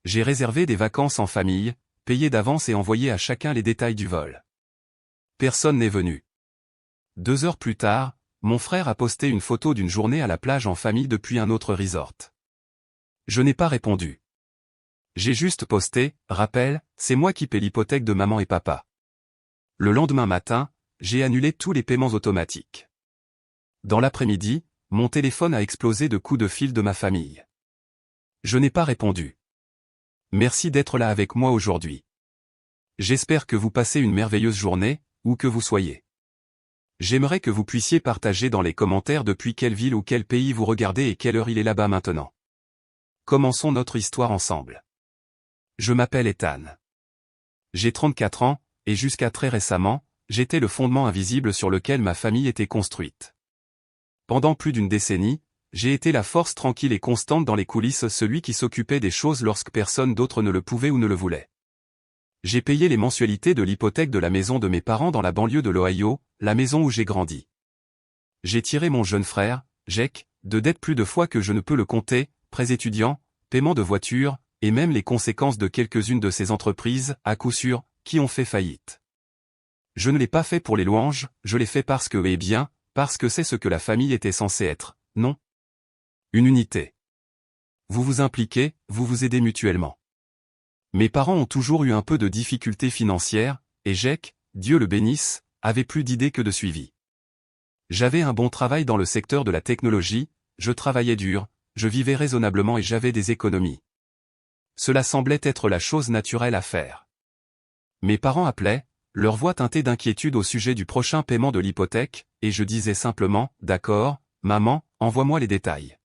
J'ai réservé des vacances en famille, payé d'avance et envoyé à chacun les détails du vol. Personne n'est venu. 2 heures plus tard, mon frère a posté une photo d'une journée à la plage en famille depuis un autre resort. Je n'ai pas répondu. J'ai juste posté, rappel, c'est moi qui paie l'hypothèque de maman et papa. Le lendemain matin, j'ai annulé tous les paiements automatiques. Dans l'après-midi, mon téléphone a explosé de coups de fil de ma famille. Je n'ai pas répondu. Merci d'être là avec moi aujourd'hui. J'espère que vous passez une merveilleuse journée, où que vous soyez. J'aimerais que vous puissiez partager dans les commentaires depuis quelle ville ou quel pays vous regardez et quelle heure il est là-bas maintenant. Commençons notre histoire ensemble. Je m'appelle Ethan. J'ai 34 ans, et jusqu'à très récemment, j'étais le fondement invisible sur lequel ma famille était construite. Pendant plus d'une décennie, j'ai été la force tranquille et constante dans les coulisses, celui qui s'occupait des choses lorsque personne d'autre ne le pouvait ou ne le voulait. J'ai payé les mensualités de l'hypothèque de la maison de mes parents dans la banlieue de l'Ohio, la maison où j'ai grandi. J'ai tiré mon jeune frère, Jake, de dettes plus de fois que je ne peux le compter, prêts étudiants, paiement de voiture, et même les conséquences de quelques-unes de ces entreprises, à coup sûr, qui ont fait faillite. Je ne l'ai pas fait pour les louanges, je l'ai fait parce que, eh bien, parce que c'est ce que la famille était censée être, non? Une unité. Vous vous impliquez, vous vous aidez mutuellement. Mes parents ont toujours eu un peu de difficultés financières, et Jake, Dieu le bénisse, avait plus d'idées que de suivi. J'avais un bon travail dans le secteur de la technologie, je travaillais dur, je vivais raisonnablement et j'avais des économies. Cela semblait être la chose naturelle à faire. Mes parents appelaient, leur voix teintée d'inquiétude au sujet du prochain paiement de l'hypothèque, et je disais simplement, d'accord, maman, envoie-moi les détails.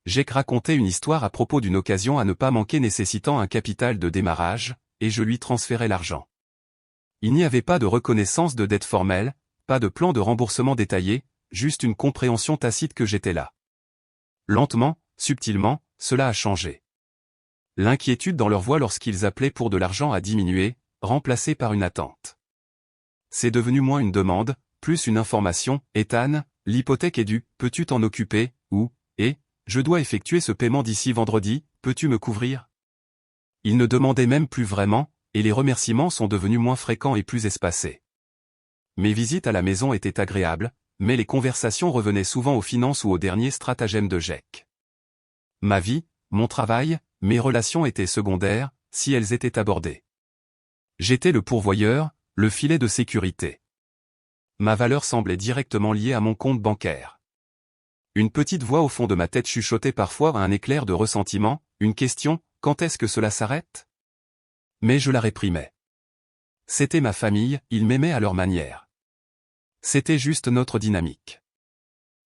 Jake racontait une histoire à propos d'une occasion à ne pas manquer nécessitant un capital de démarrage, et je lui transférais l'argent. Il n'y avait pas de reconnaissance de dette formelle, pas de plan de remboursement détaillé, juste une compréhension tacite que j'étais là. Lentement, subtilement, cela a changé. L'inquiétude dans leur voix lorsqu'ils appelaient pour de l'argent a diminué, remplacée par une attente. C'est devenu moins une demande, plus une information, Ethan, l'hypothèque est due, peux-tu t'en occuper, ou, je dois effectuer ce paiement d'ici vendredi, peux-tu me couvrir? Ils ne demandaient même plus vraiment, et les remerciements sont devenus moins fréquents et plus espacés. Mes visites à la maison étaient agréables, mais les conversations revenaient souvent aux finances ou aux derniers stratagèmes de Jake. Ma vie, mon travail, mes relations étaient secondaires, si elles étaient abordées. J'étais le pourvoyeur, le filet de sécurité. Ma valeur semblait directement liée à mon compte bancaire. Une petite voix au fond de ma tête chuchotait parfois un éclair de ressentiment, une question, quand est-ce que cela s'arrête? Mais je la réprimais. C'était ma famille, ils m'aimaient à leur manière. C'était juste notre dynamique.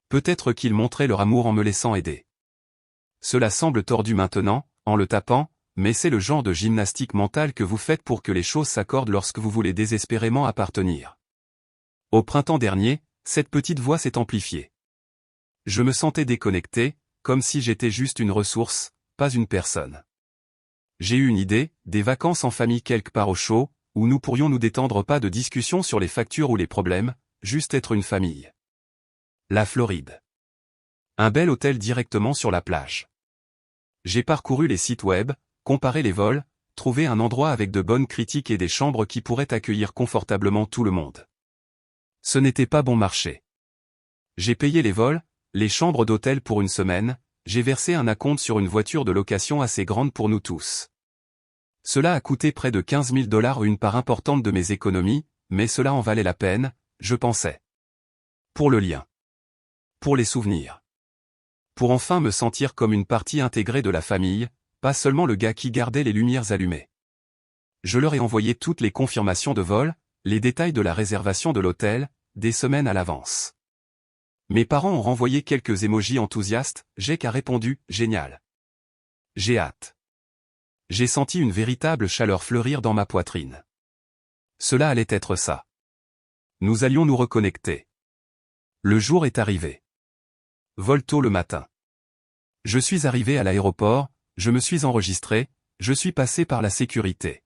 Peut-être qu'ils montraient leur amour en me laissant aider. Cela semble tordu maintenant, en le tapant, mais c'est le genre de gymnastique mentale que vous faites pour que les choses s'accordent lorsque vous voulez désespérément appartenir. Au printemps dernier, cette petite voix s'est amplifiée. Je me sentais déconnecté, comme si j'étais juste une ressource, pas une personne. J'ai eu une idée, des vacances en famille quelque part au chaud, où nous pourrions nous détendre, pas de discussion sur les factures ou les problèmes, juste être une famille. La Floride. Un bel hôtel directement sur la plage. J'ai parcouru les sites web, comparé les vols, trouvé un endroit avec de bonnes critiques et des chambres qui pourraient accueillir confortablement tout le monde. Ce n'était pas bon marché. J'ai payé les vols, les chambres d'hôtel pour une semaine, j'ai versé un acompte sur une voiture de location assez grande pour nous tous. Cela a coûté près de 15 000 $, une part importante de mes économies, mais cela en valait la peine, je pensais. Pour le lien. Pour les souvenirs. Pour enfin me sentir comme une partie intégrée de la famille, pas seulement le gars qui gardait les lumières allumées. Je leur ai envoyé toutes les confirmations de vol, les détails de la réservation de l'hôtel, des semaines à l'avance. Mes parents ont renvoyé quelques émojis enthousiastes, Jake a répondu, génial. J'ai hâte. J'ai senti une véritable chaleur fleurir dans ma poitrine. Cela allait être ça. Nous allions nous reconnecter. Le jour est arrivé. Vol tôt le matin. Je suis arrivé à l'aéroport, je me suis enregistré, je suis passé par la sécurité.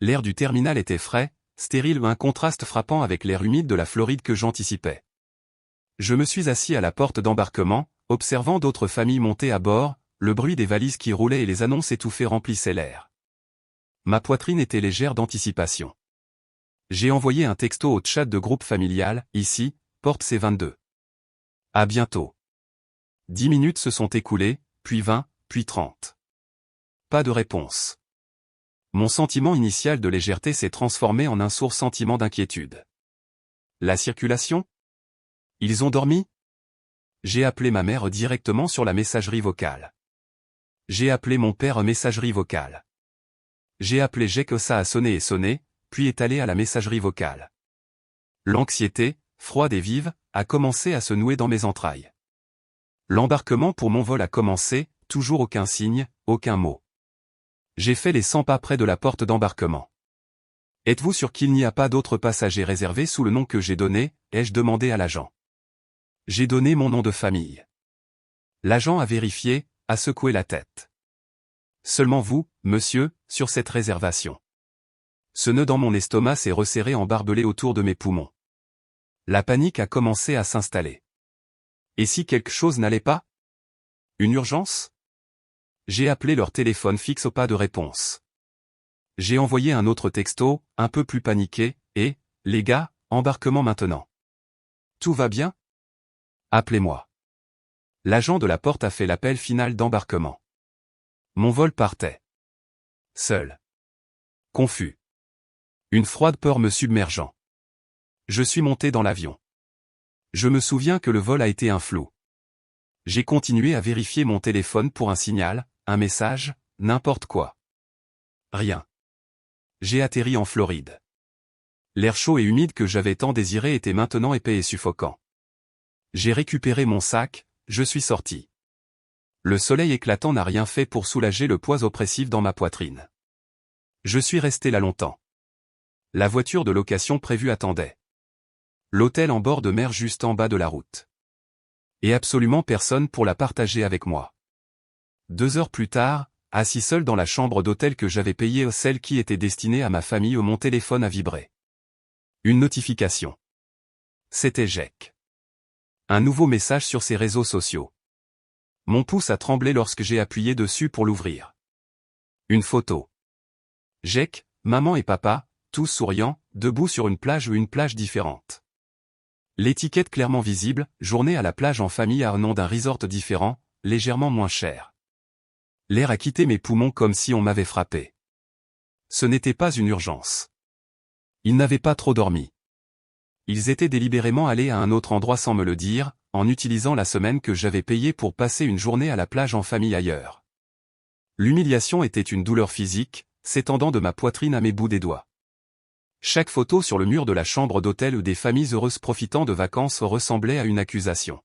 L'air du terminal était frais, stérile, un contraste frappant avec l'air humide de la Floride que j'anticipais. Je me suis assis à la porte d'embarquement, observant d'autres familles monter à bord, le bruit des valises qui roulaient et les annonces étouffées remplissaient l'air. Ma poitrine était légère d'anticipation. J'ai envoyé un texto au chat de groupe familial, ici, porte C22. À bientôt. 10 minutes se sont écoulées, puis 20, puis 30. Pas de réponse. Mon sentiment initial de légèreté s'est transformé en un sourd sentiment d'inquiétude. La circulation? Ils ont dormi? J'ai appelé ma mère directement sur la messagerie vocale. J'ai appelé mon père messagerie vocale. J'ai appelé Jack, ça a sonné et sonné, puis est allé à la messagerie vocale. L'anxiété, froide et vive, a commencé à se nouer dans mes entrailles. L'embarquement pour mon vol a commencé, toujours aucun signe, aucun mot. J'ai fait les 100 pas près de la porte d'embarquement. Êtes-vous sûr qu'il n'y a pas d'autres passagers réservés sous le nom que j'ai donné, ai-je demandé à l'agent. J'ai donné mon nom de famille. L'agent a vérifié, a secoué la tête. Seulement vous, monsieur, sur cette réservation. Ce nœud dans mon estomac s'est resserré en barbelé autour de mes poumons. La panique a commencé à s'installer. Et si quelque chose n'allait pas? Une urgence? J'ai appelé leur téléphone fixe, pas de réponse. J'ai envoyé un autre texto, un peu plus paniqué, et, les gars, embarquement maintenant. Tout va bien? Appelez-moi. L'agent de la porte a fait l'appel final d'embarquement. Mon vol partait. Seul. Confus. Une froide peur me submergeant. Je suis monté dans l'avion. Je me souviens que le vol a été un flou. J'ai continué à vérifier mon téléphone pour un signal, un message, n'importe quoi. Rien. J'ai atterri en Floride. L'air chaud et humide que j'avais tant désiré était maintenant épais et suffocant. J'ai récupéré mon sac, je suis sorti. Le soleil éclatant n'a rien fait pour soulager le poids oppressif dans ma poitrine. Je suis resté là longtemps. La voiture de location prévue attendait. L'hôtel en bord de mer juste en bas de la route. Et absolument personne pour la partager avec moi. 2 heures plus tard, assis seul dans la chambre d'hôtel que j'avais payée, celle qui était destinée à ma famille, mon téléphone a vibré. Une notification. C'était Jack. Un nouveau message sur ses réseaux sociaux. Mon pouce a tremblé lorsque j'ai appuyé dessus pour l'ouvrir. Une photo. Jack, maman et papa, tous souriants, debout sur une plage ou une plage différente. L'étiquette clairement visible, journée à la plage en famille à un nom d'un resort différent, légèrement moins cher. L'air a quitté mes poumons comme si on m'avait frappé. Ce n'était pas une urgence. Ils n'avaient pas trop dormi. Ils étaient délibérément allés à un autre endroit sans me le dire, en utilisant la semaine que j'avais payée pour passer une journée à la plage en famille ailleurs. L'humiliation était une douleur physique, s'étendant de ma poitrine à mes bouts des doigts. Chaque photo sur le mur de la chambre d'hôtel où des familles heureuses profitant de vacances ressemblait à une accusation.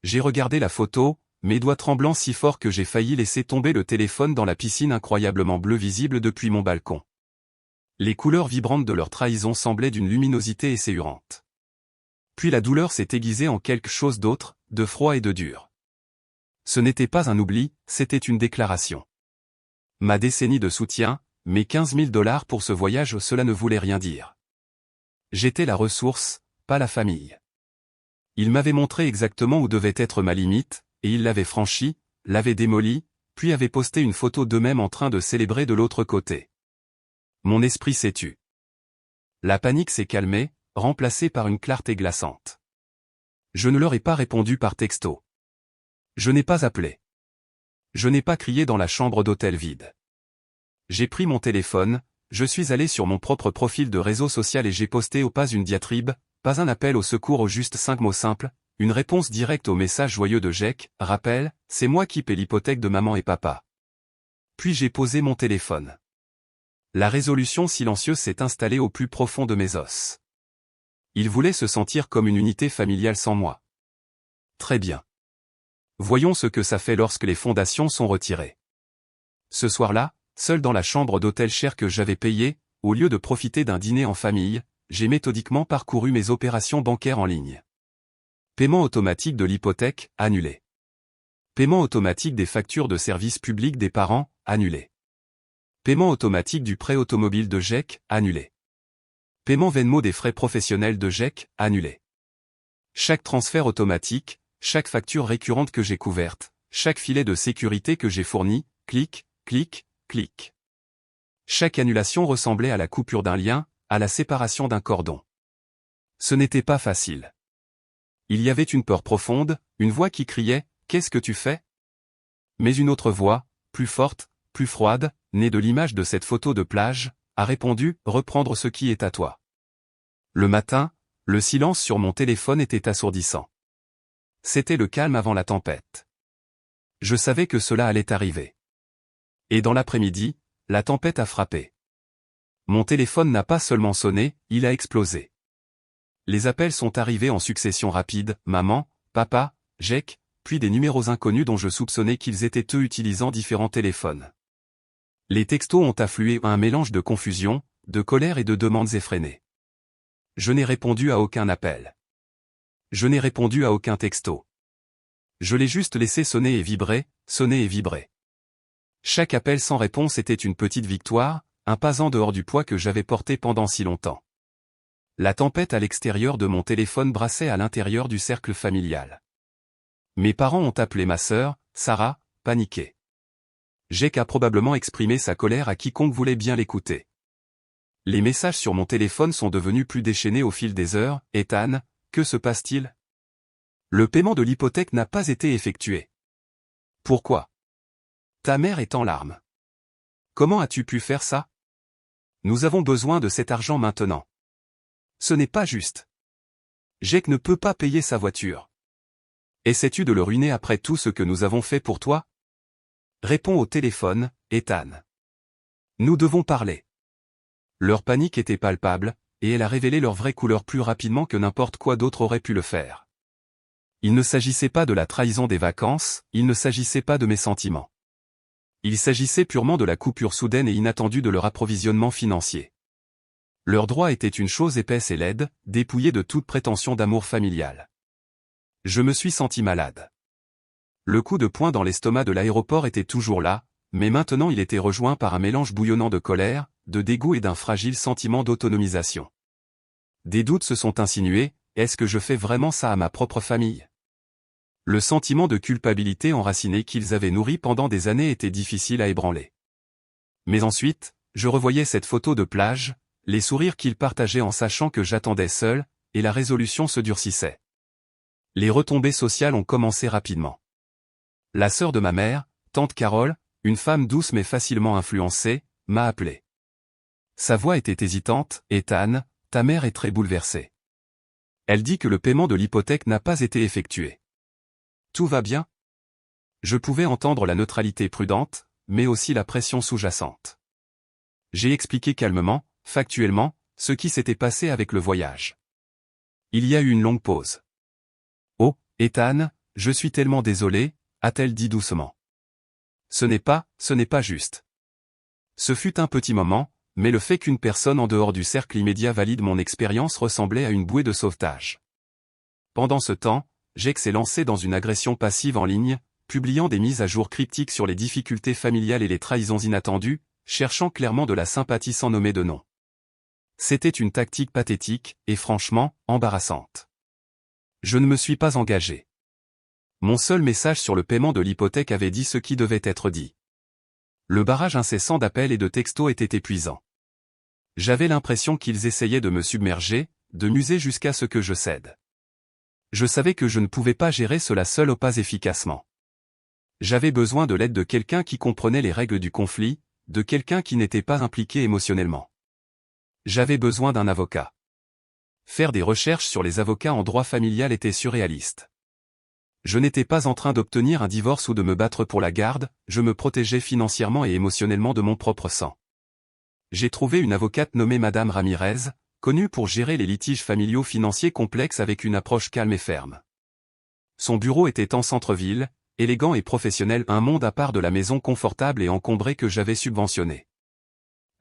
J'ai regardé la photo, mes doigts tremblant si fort que j'ai failli laisser tomber le téléphone dans la piscine incroyablement bleue visible depuis mon balcon. Les couleurs vibrantes de leur trahison semblaient d'une luminosité esséurante. Puis la douleur s'est aiguisée en quelque chose d'autre, de froid et de dur. Ce n'était pas un oubli, c'était une déclaration. Ma décennie de soutien, mes 15 000 $ pour ce voyage, cela ne voulait rien dire. J'étais la ressource, pas la famille. Il m'avait montré exactement où devait être ma limite, et il l'avait franchie, l'avait démolie, puis avait posté une photo d'eux-mêmes en train de célébrer de l'autre côté. Mon esprit s'est tu. La panique s'est calmée, remplacée par une clarté glaçante. Je ne leur ai pas répondu par texto. Je n'ai pas appelé. Je n'ai pas crié dans la chambre d'hôtel vide. J'ai pris mon téléphone, je suis allé sur mon propre profil de réseau social et j'ai posté au pas une diatribe, pas un appel au secours, au juste 5 mots simples, une réponse directe au message joyeux de Jack, rappel, c'est moi qui paie l'hypothèque de maman et papa. Puis j'ai posé mon téléphone. La résolution silencieuse s'est installée au plus profond de mes os. Ils voulaient se sentir comme une unité familiale sans moi. Très bien. Voyons ce que ça fait lorsque les fondations sont retirées. Ce soir-là, seul dans la chambre d'hôtel chère que j'avais payée, au lieu de profiter d'un dîner en famille, j'ai méthodiquement parcouru mes opérations bancaires en ligne. Paiement automatique de l'hypothèque, annulé. Paiement automatique des factures de services publics des parents, annulé. Paiement automatique du prêt automobile de Jack, annulé. Paiement Venmo des frais professionnels de Jack, annulé. Chaque transfert automatique, chaque facture récurrente que j'ai couverte, chaque filet de sécurité que j'ai fourni, clic, clic, clic. Chaque annulation ressemblait à la coupure d'un lien, à la séparation d'un cordon. Ce n'était pas facile. Il y avait une peur profonde, une voix qui criait « Qu'est-ce que tu fais ?» Mais une autre voix, plus forte, plus froide, née de l'image de cette photo de plage, a répondu « Reprendre ce qui est à toi ». Le matin, le silence sur mon téléphone était assourdissant. C'était le calme avant la tempête. Je savais que cela allait arriver. Et dans l'après-midi, la tempête a frappé. Mon téléphone n'a pas seulement sonné, il a explosé. Les appels sont arrivés en succession rapide, maman, papa, Jake, puis des numéros inconnus dont je soupçonnais qu'ils étaient eux utilisant différents téléphones. Les textos ont afflué à un mélange de confusion, de colère et de demandes effrénées. Je n'ai répondu à aucun appel. Je n'ai répondu à aucun texto. Je l'ai juste laissé sonner et vibrer, sonner et vibrer. Chaque appel sans réponse était une petite victoire, un pas en dehors du poids que j'avais porté pendant si longtemps. La tempête à l'extérieur de mon téléphone brassait à l'intérieur du cercle familial. Mes parents ont appelé ma sœur, Sarah, paniquée. Jake a probablement exprimé sa colère à quiconque voulait bien l'écouter. Les messages sur mon téléphone sont devenus plus déchaînés au fil des heures. « Ethan, que se passe-t-il ? Le paiement de l'hypothèque n'a pas été effectué. Pourquoi ? Ta mère est en larmes. Comment as-tu pu faire ça ? Nous avons besoin de cet argent maintenant. Ce n'est pas juste. Jake ne peut pas payer sa voiture. Essaies-tu de le ruiner après tout ce que nous avons fait pour toi ? Réponds au téléphone, Ethan. Nous devons parler. Leur panique était palpable, et elle a révélé leur vraie couleur plus rapidement que n'importe quoi d'autre aurait pu le faire. Il ne s'agissait pas de la trahison des vacances, il ne s'agissait pas de mes sentiments. Il s'agissait purement de la coupure soudaine et inattendue de leur approvisionnement financier. Leur droit était une chose épaisse et laide, dépouillée de toute prétention d'amour familial. Je me suis senti malade. Le coup de poing dans l'estomac de l'aéroport était toujours là, mais maintenant il était rejoint par un mélange bouillonnant de colère, de dégoût et d'un fragile sentiment d'autonomisation. Des doutes se sont insinués, est-ce que je fais vraiment ça à ma propre famille ? Le sentiment de culpabilité enraciné qu'ils avaient nourri pendant des années était difficile à ébranler. Mais ensuite, je revoyais cette photo de plage, les sourires qu'ils partageaient en sachant que j'attendais seul, et la résolution se durcissait. Les retombées sociales ont commencé rapidement. La sœur de ma mère, tante Carole, une femme douce mais facilement influencée, m'a appelé. Sa voix était hésitante, « Ethan, ta mère est très bouleversée. Elle dit que le paiement de l'hypothèque n'a pas été effectué. Tout va bien ? » Je pouvais entendre la neutralité prudente, mais aussi la pression sous-jacente. J'ai expliqué calmement, factuellement, ce qui s'était passé avec le voyage. Il y a eu une longue pause. « Oh, Ethan, je suis tellement désolé », a-t-elle dit doucement. Ce n'est pas juste. Ce fut un petit moment, mais le fait qu'une personne en dehors du cercle immédiat valide mon expérience ressemblait à une bouée de sauvetage. Pendant ce temps, Jake s'est lancé dans une agression passive en ligne, publiant des mises à jour cryptiques sur les difficultés familiales et les trahisons inattendues, cherchant clairement de la sympathie sans nommer de nom. C'était une tactique pathétique, et franchement, embarrassante. Je ne me suis pas engagé. Mon seul message sur le paiement de l'hypothèque avait dit ce qui devait être dit. Le barrage incessant d'appels et de textos était épuisant. J'avais l'impression qu'ils essayaient de me submerger, de m'user jusqu'à ce que je cède. Je savais que je ne pouvais pas gérer cela seul ou pas efficacement. J'avais besoin de l'aide de quelqu'un qui comprenait les règles du conflit, de quelqu'un qui n'était pas impliqué émotionnellement. J'avais besoin d'un avocat. Faire des recherches sur les avocats en droit familial était surréaliste. Je n'étais pas en train d'obtenir un divorce ou de me battre pour la garde, je me protégeais financièrement et émotionnellement de mon propre sang. J'ai trouvé une avocate nommée Madame Ramirez, connue pour gérer les litiges familiaux financiers complexes avec une approche calme et ferme. Son bureau était en centre-ville, élégant et professionnel, un monde à part de la maison confortable et encombrée que j'avais subventionnée.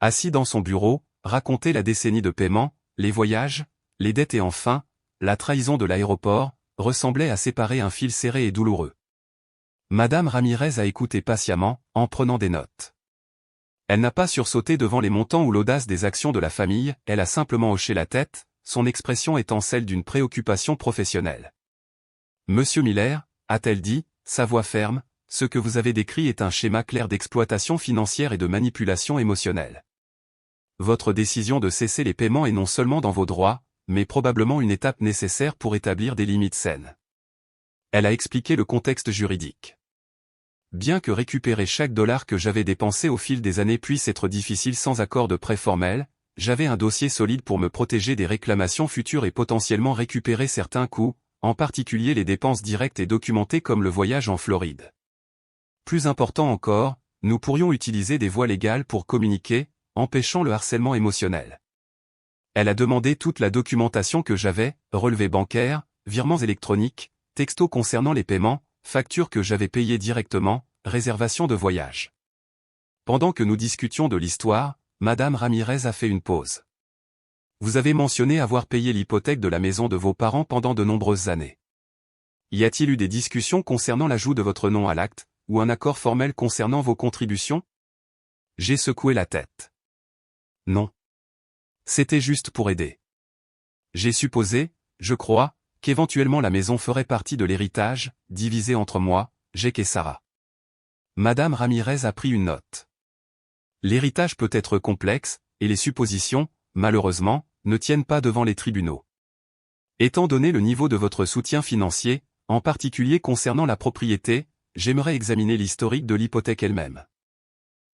Assis dans son bureau, raconter la décennie de paiement, les voyages, les dettes et enfin, la trahison de l'aéroport, ressemblait à séparer un fil serré et douloureux. Madame Ramirez a écouté patiemment, en prenant des notes. Elle n'a pas sursauté devant les montants ou l'audace des actions de la famille, elle a simplement hoché la tête, son expression étant celle d'une préoccupation professionnelle. « Monsieur Miller », a-t-elle dit, sa voix ferme, Ce que vous avez décrit est un schéma clair d'exploitation financière et de manipulation émotionnelle. Votre décision de cesser les paiements est non seulement dans vos droits, mais probablement une étape nécessaire pour établir des limites saines. Elle a expliqué le contexte juridique. Bien que récupérer chaque dollar que j'avais dépensé au fil des années puisse être difficile sans accord de prêt formel, j'avais un dossier solide pour me protéger des réclamations futures et potentiellement récupérer certains coûts, en particulier les dépenses directes et documentées comme le voyage en Floride. Plus important encore, nous pourrions utiliser des voies légales pour communiquer, empêchant le harcèlement émotionnel. Elle a demandé toute la documentation que j'avais, relevés bancaires, virements électroniques, textos concernant les paiements, factures que j'avais payées directement, réservations de voyage. Pendant que nous discutions de l'histoire, Madame Ramirez a fait une pause. Vous avez mentionné avoir payé l'hypothèque de la maison de vos parents pendant de nombreuses années. Y a-t-il eu des discussions concernant l'ajout de votre nom à l'acte, ou un accord formel concernant vos contributions? J'ai secoué la tête. Non. C'était juste pour aider. J'ai supposé, je crois, qu'éventuellement la maison ferait partie de l'héritage, divisé entre moi, Jake et Sarah. Madame Ramirez a pris une note. L'héritage peut être complexe, et les suppositions, malheureusement, ne tiennent pas devant les tribunaux. Étant donné le niveau de votre soutien financier, en particulier concernant la propriété, j'aimerais examiner l'historique de l'hypothèque elle-même.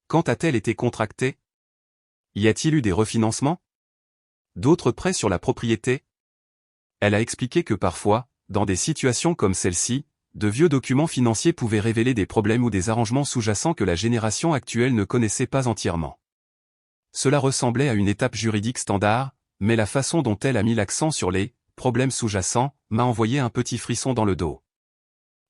Quand a-t-elle été contractée? Y a-t-il eu des refinancements? D'autres prêts sur la propriété? Elle a expliqué que parfois, dans des situations comme celle-ci, de vieux documents financiers pouvaient révéler des problèmes ou des arrangements sous-jacents que la génération actuelle ne connaissait pas entièrement. Cela ressemblait à une étape juridique standard, mais la façon dont elle a mis l'accent sur les problèmes sous-jacents m'a envoyé un petit frisson dans le dos.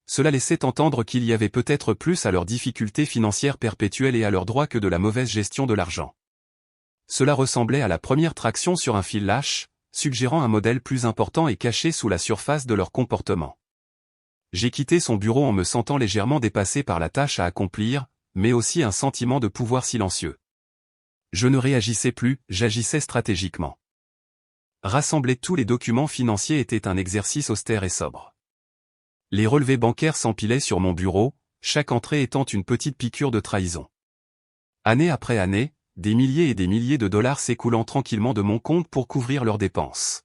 Cela laissait entendre qu'il y avait peut-être plus à leurs difficultés financières perpétuelles et à leurs droits que de la mauvaise gestion de l'argent. Cela ressemblait à la première traction sur un fil lâche, suggérant un modèle plus important et caché sous la surface de leur comportement. J'ai quitté son bureau en me sentant légèrement dépassé par la tâche à accomplir, mais aussi un sentiment de pouvoir silencieux. Je ne réagissais plus, j'agissais stratégiquement. Rassembler tous les documents financiers était un exercice austère et sobre. Les relevés bancaires s'empilaient sur mon bureau, chaque entrée étant une petite piqûre de trahison. Année après année, des milliers et des milliers de dollars s'écoulant tranquillement de mon compte pour couvrir leurs dépenses.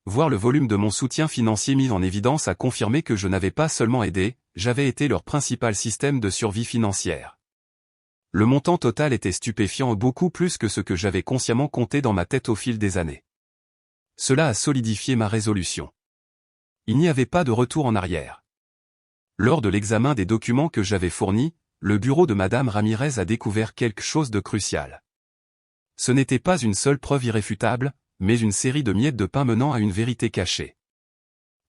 Voir le volume de mon soutien financier mis en évidence a confirmé que je n'avais pas seulement aidé, j'avais été leur principal système de survie financière. Le montant total était stupéfiant, beaucoup plus que ce que j'avais consciemment compté dans ma tête au fil des années. Cela a solidifié ma résolution. Il n'y avait pas de retour en arrière. Lors de l'examen des documents que j'avais fournis, le bureau de Madame Ramirez a découvert quelque chose de crucial. Ce n'était pas une seule preuve irréfutable, mais une série de miettes de pain menant à une vérité cachée.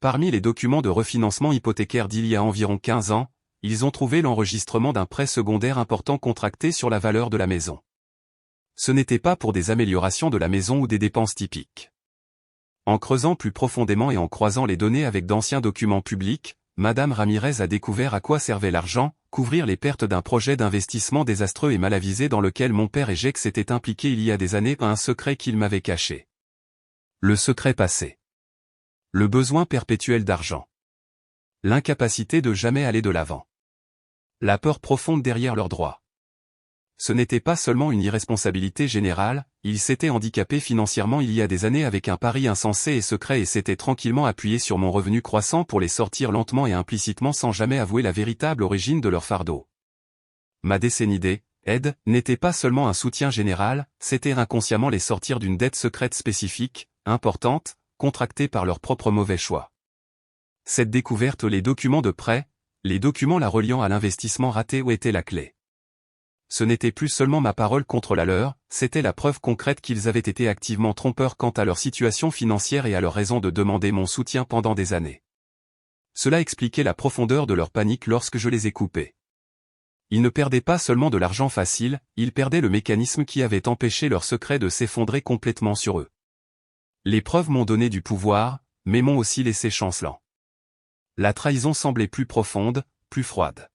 Parmi les documents de refinancement hypothécaire d'il y a environ 15 ans, ils ont trouvé l'enregistrement d'un prêt secondaire important contracté sur la valeur de la maison. Ce n'était pas pour des améliorations de la maison ou des dépenses typiques. En creusant plus profondément et en croisant les données avec d'anciens documents publics, Madame Ramirez a découvert à quoi servait l'argent, couvrir les pertes d'un projet d'investissement désastreux et mal avisé dans lequel mon père et Jake s'étaient impliqués il y a des années, un secret qu'ils m'avaient caché. Le secret passé. Le besoin perpétuel d'argent. L'incapacité de jamais aller de l'avant. La peur profonde derrière leurs droits. Ce n'était pas seulement une irresponsabilité générale, ils s'étaient handicapés financièrement il y a des années avec un pari insensé et secret et s'étaient tranquillement appuyés sur mon revenu croissant pour les sortir lentement et implicitement sans jamais avouer la véritable origine de leur fardeau. Ma décennie d'aide n'était pas seulement un soutien général, c'était inconsciemment les sortir d'une dette secrète spécifique, importante, contractée par leurs propres mauvais choix. Cette découverte, les documents de prêt, les documents la reliant à l'investissement raté où était la clé. Ce n'était plus seulement ma parole contre la leur, c'était la preuve concrète qu'ils avaient été activement trompeurs quant à leur situation financière et à leur raison de demander mon soutien pendant des années. Cela expliquait la profondeur de leur panique lorsque je les ai coupés. Ils ne perdaient pas seulement de l'argent facile, ils perdaient le mécanisme qui avait empêché leur secret de s'effondrer complètement sur eux. Les preuves m'ont donné du pouvoir, mais m'ont aussi laissé chancelant. La trahison semblait plus profonde, plus froide.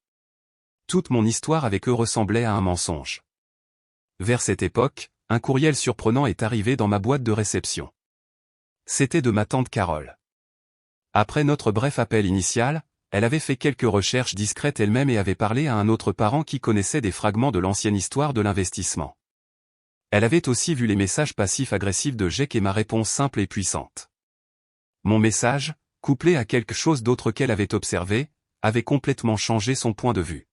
Toute mon histoire avec eux ressemblait à un mensonge. Vers cette époque, un courriel surprenant est arrivé dans ma boîte de réception. C'était de ma tante Carole. Après notre bref appel initial, elle avait fait quelques recherches discrètes elle-même et avait parlé à un autre parent qui connaissait des fragments de l'ancienne histoire de l'investissement. Elle avait aussi vu les messages passifs-agressifs de Jake et ma réponse simple et puissante. Mon message, couplé à quelque chose d'autre qu'elle avait observé, avait complètement changé son point de vue.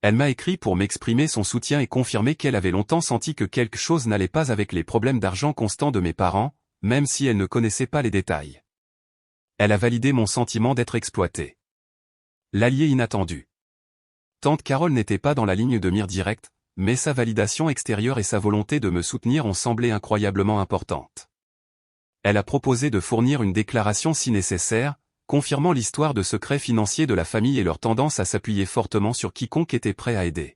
Elle m'a écrit pour m'exprimer son soutien et confirmer qu'elle avait longtemps senti que quelque chose n'allait pas avec les problèmes d'argent constants de mes parents, même si elle ne connaissait pas les détails. Elle a validé mon sentiment d'être exploité. L'allié inattendu. Tante Carole n'était pas dans la ligne de mire directe, mais sa validation extérieure et sa volonté de me soutenir ont semblé incroyablement importantes. Elle a proposé de fournir une déclaration si nécessaire, confirmant l'histoire de secrets financiers de la famille et leur tendance à s'appuyer fortement sur quiconque était prêt à aider.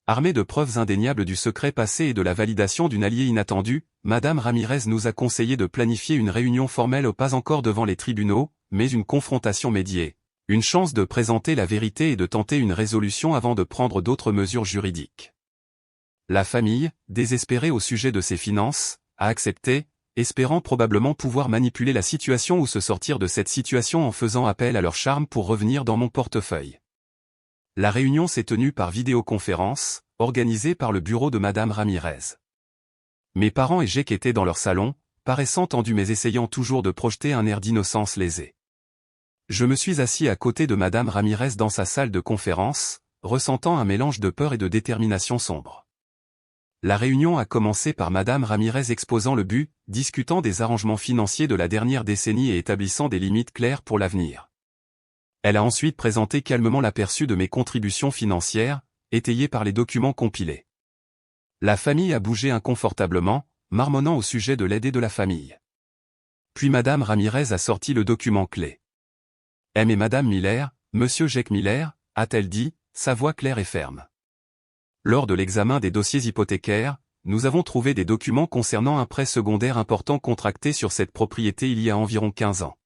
Armée de preuves indéniables du secret passé et de la validation d'une alliée inattendue, Madame Ramirez nous a conseillé de planifier une réunion formelle pas encore devant les tribunaux, mais une confrontation médiée. Une chance de présenter la vérité et de tenter une résolution avant de prendre d'autres mesures juridiques. La famille, désespérée au sujet de ses finances, a accepté, espérant probablement pouvoir manipuler la situation ou se sortir de cette situation en faisant appel à leur charme pour revenir dans mon portefeuille. La réunion s'est tenue par vidéoconférence, organisée par le bureau de Madame Ramirez. Mes parents et Jake étaient dans leur salon, paraissant tendus mais essayant toujours de projeter un air d'innocence lésée. Je me suis assis à côté de Madame Ramirez dans sa salle de conférence, ressentant un mélange de peur et de détermination sombre. La réunion a commencé par Madame Ramirez exposant le but, discutant des arrangements financiers de la dernière décennie et établissant des limites claires pour l'avenir. Elle a ensuite présenté calmement l'aperçu de mes contributions financières, étayées par les documents compilés. La famille a bougé inconfortablement, marmonnant au sujet de l'aide et de la famille. Puis Madame Ramirez a sorti le document clé. M et Madame Miller, Monsieur Jake Miller, a-t-elle dit, sa voix claire et ferme. Lors de l'examen des dossiers hypothécaires, nous avons trouvé des documents concernant un prêt secondaire important contracté sur cette propriété il y a environ 15 ans.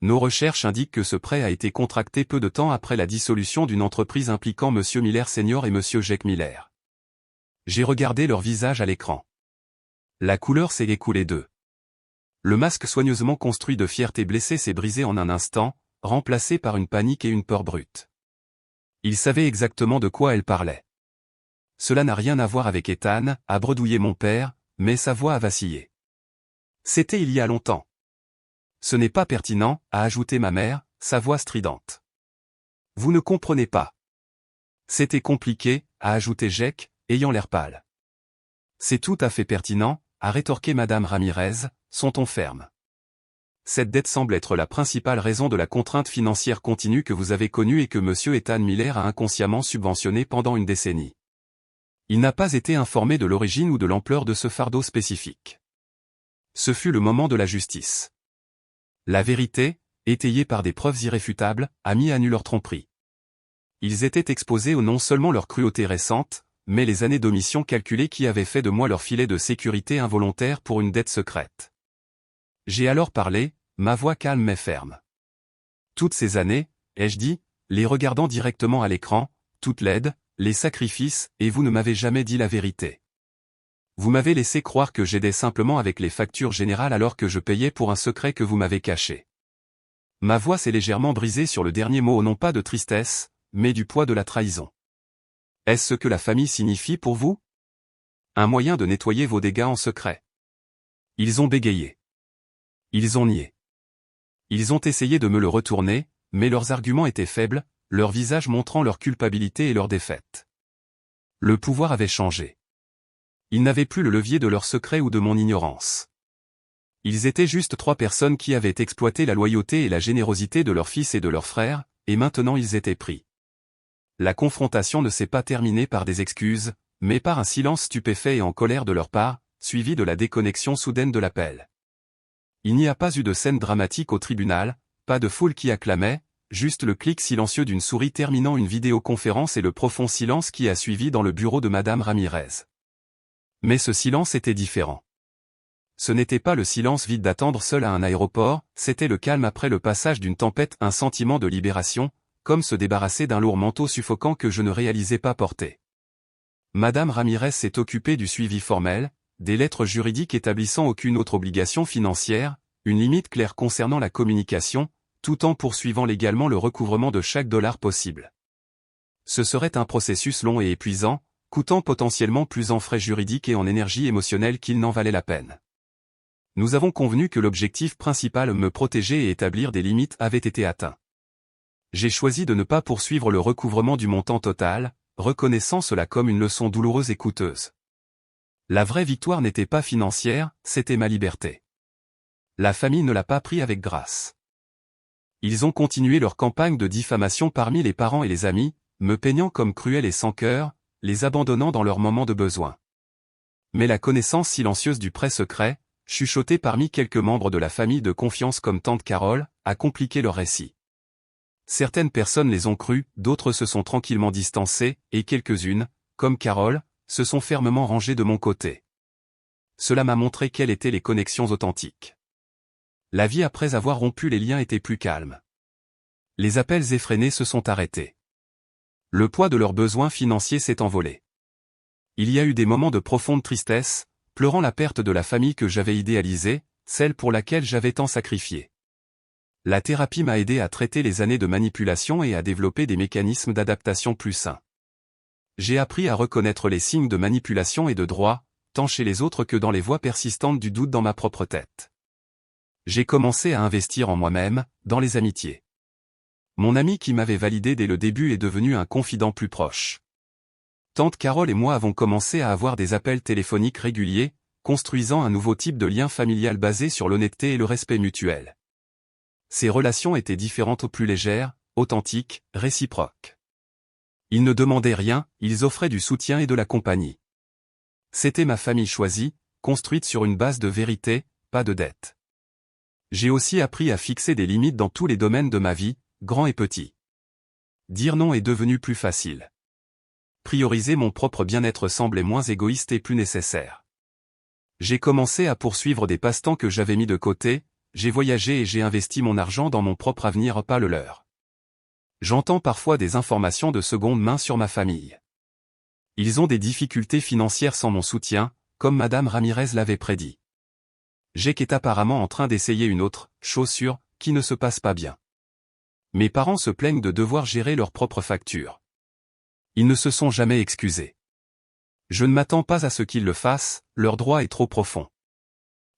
Nos recherches indiquent que ce prêt a été contracté peu de temps après la dissolution d'une entreprise impliquant Monsieur Miller Senior et Monsieur Jake Miller. J'ai regardé leur visage à l'écran. La couleur s'est écoulée d'eux. Le masque soigneusement construit de fierté blessée s'est brisé en un instant, remplacé par une panique et une peur brute. Il savait exactement de quoi elle parlait. Cela n'a rien à voir avec Ethan, a bredouillé mon père, mais sa voix a vacillé. C'était il y a longtemps. Ce n'est pas pertinent, a ajouté ma mère, sa voix stridente. Vous ne comprenez pas. C'était compliqué, a ajouté Jake, ayant l'air pâle. C'est tout à fait pertinent, a rétorqué Madame Ramirez, son ton ferme. Cette dette semble être la principale raison de la contrainte financière continue que vous avez connue et que Monsieur Ethan Miller a inconsciemment subventionnée pendant une décennie. Il n'a pas été informé de l'origine ou de l'ampleur de ce fardeau spécifique. Ce fut le moment de la justice. La vérité, étayée par des preuves irréfutables, a mis à nu leur tromperie. Ils étaient exposés au non seulement leur cruauté récente, mais les années d'omission calculées qui avaient fait de moi leur filet de sécurité involontaire pour une dette secrète. J'ai alors parlé, ma voix calme mais ferme. Toutes ces années, ai-je dit, les regardant directement à l'écran, toute l'aide, les sacrifices, et vous ne m'avez jamais dit la vérité. Vous m'avez laissé croire que j'aidais simplement avec les factures générales alors que je payais pour un secret que vous m'avez caché. Ma voix s'est légèrement brisée sur le dernier mot non pas de tristesse, mais du poids de la trahison. Est-ce ce que la famille signifie pour vous? Un moyen de nettoyer vos dégâts en secret. Ils ont bégayé. Ils ont nié. Ils ont essayé de me le retourner, mais leurs arguments étaient faibles, leur visage montrant leur culpabilité et leur défaite. Le pouvoir avait changé. Ils n'avaient plus le levier de leur secret ou de mon ignorance. Ils étaient juste 3 personnes qui avaient exploité la loyauté et la générosité de leur fils et de leurs frères, et maintenant ils étaient pris. La confrontation ne s'est pas terminée par des excuses, mais par un silence stupéfait et en colère de leur part, suivi de la déconnexion soudaine de l'appel. Il n'y a pas eu de scène dramatique au tribunal, pas de foule qui acclamait, juste le clic silencieux d'une souris terminant une vidéoconférence et le profond silence qui a suivi dans le bureau de Madame Ramirez. Mais ce silence était différent. Ce n'était pas le silence vide d'attendre seul à un aéroport, c'était le calme après le passage d'une tempête, un sentiment de libération, comme se débarrasser d'un lourd manteau suffocant que je ne réalisais pas porter. Madame Ramirez s'est occupée du suivi formel, des lettres juridiques établissant aucune autre obligation financière, une limite claire concernant la communication, tout en poursuivant légalement le recouvrement de chaque dollar possible. Ce serait un processus long et épuisant, coûtant potentiellement plus en frais juridiques et en énergie émotionnelle qu'il n'en valait la peine. Nous avons convenu que l'objectif principal, me protéger et établir des limites, avait été atteint. J'ai choisi de ne pas poursuivre le recouvrement du montant total, reconnaissant cela comme une leçon douloureuse et coûteuse. La vraie victoire n'était pas financière, c'était ma liberté. La famille ne l'a pas pris avec grâce. Ils ont continué leur campagne de diffamation parmi les parents et les amis, me peignant comme cruel et sans cœur, les abandonnant dans leurs moments de besoin. Mais la connaissance silencieuse du prêt secret, chuchotée parmi quelques membres de la famille de confiance comme tante Carole, a compliqué leur récit. Certaines personnes les ont crues, d'autres se sont tranquillement distancées, et quelques-unes, comme Carole, se sont fermement rangées de mon côté. Cela m'a montré quelles étaient les connexions authentiques. La vie après avoir rompu les liens était plus calme. Les appels effrénés se sont arrêtés. Le poids de leurs besoins financiers s'est envolé. Il y a eu des moments de profonde tristesse, pleurant la perte de la famille que j'avais idéalisée, celle pour laquelle j'avais tant sacrifié. La thérapie m'a aidé à traiter les années de manipulation et à développer des mécanismes d'adaptation plus sains. J'ai appris à reconnaître les signes de manipulation et de droit, tant chez les autres que dans les voix persistantes du doute dans ma propre tête. J'ai commencé à investir en moi-même, dans les amitiés. Mon ami qui m'avait validé dès le début est devenu un confident plus proche. Tante Carole et moi avons commencé à avoir des appels téléphoniques réguliers, construisant un nouveau type de lien familial basé sur l'honnêteté et le respect mutuel. Ces relations étaient différentes, plus légères, authentiques, réciproques. Ils ne demandaient rien, ils offraient du soutien et de la compagnie. C'était ma famille choisie, construite sur une base de vérité, pas de dette. J'ai aussi appris à fixer des limites dans tous les domaines de ma vie, grands et petits. Dire non est devenu plus facile. Prioriser mon propre bien-être semblait moins égoïste et plus nécessaire. J'ai commencé à poursuivre des passe-temps que j'avais mis de côté, j'ai voyagé et j'ai investi mon argent dans mon propre avenir, pas le leur. J'entends parfois des informations de seconde main sur ma famille. Ils ont des difficultés financières sans mon soutien, comme Madame Ramirez l'avait prédit. Jake est apparemment en train d'essayer une autre chaussure qui ne se passe pas bien. Mes parents se plaignent de devoir gérer leurs propres factures. Ils ne se sont jamais excusés. Je ne m'attends pas à ce qu'ils le fassent, leur droit est trop profond.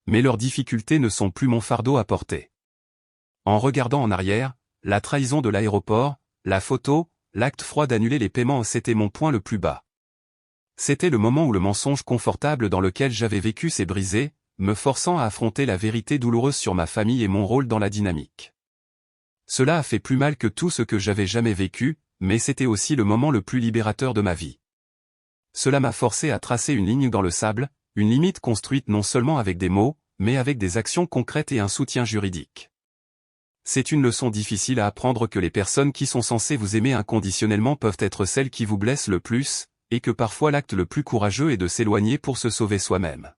Mais leurs difficultés ne sont plus mon fardeau à porter. En regardant en arrière, la trahison de l'aéroport, la photo, l'acte froid d'annuler les paiements, c'était mon point le plus bas. C'était le moment où le mensonge confortable dans lequel j'avais vécu s'est brisé, me forçant à affronter la vérité douloureuse sur ma famille et mon rôle dans la dynamique. Cela a fait plus mal que tout ce que j'avais jamais vécu, mais c'était aussi le moment le plus libérateur de ma vie. Cela m'a forcé à tracer une ligne dans le sable, une limite construite non seulement avec des mots, mais avec des actions concrètes et un soutien juridique. C'est une leçon difficile à apprendre que les personnes qui sont censées vous aimer inconditionnellement peuvent être celles qui vous blessent le plus, et que parfois l'acte le plus courageux est de s'éloigner pour se sauver soi-même.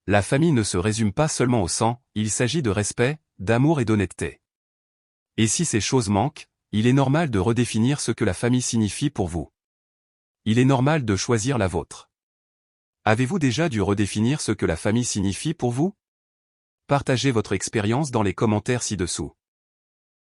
La famille ne se résume pas seulement au sang, il s'agit de respect, d'amour et d'honnêteté. Et si ces choses manquent, il est normal de redéfinir ce que la famille signifie pour vous. Il est normal de choisir la vôtre. Avez-vous déjà dû redéfinir ce que la famille signifie pour vous? Partagez votre expérience dans les commentaires ci-dessous.